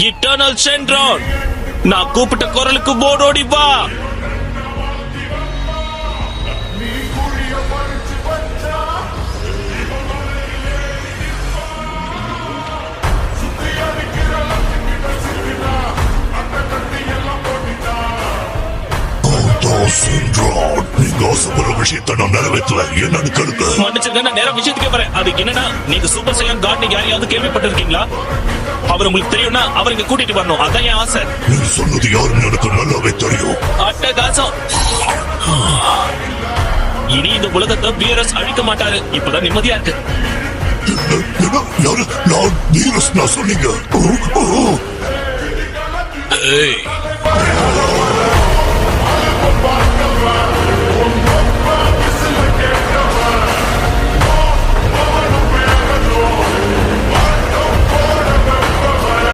Eternal சென்ட்ரான், நான் கூப்பிட்ட குரலுக்கு ஓடோடி வா. மன்னிச்சிருங்க, நான் நேரா விஷயத்துக்கே வரேன். அது என்னன்னா, நீங்க சூப்பர் சையான் காட் நீங்க யாரையாவது கேள்விப்பட்டிருக்கீங்களா? அவர் உங்களுக்கு தெரியும்னா அவர் இங்க கூட்டிட்டு வரணும். அதான் என் ஆசை. நீங்க சொன்னது யாருன்னு எனக்கு நல்லாவே தெரியும். அட்டகாசம். இனி இந்த உலகத்தை வீரஸ் அழிக்க மாட்டாரு. இப்பதான் நிம்மதியா இருக்கு. யாரு? நான் வீரஸ் நான் சொன்னீங்க. ஏய்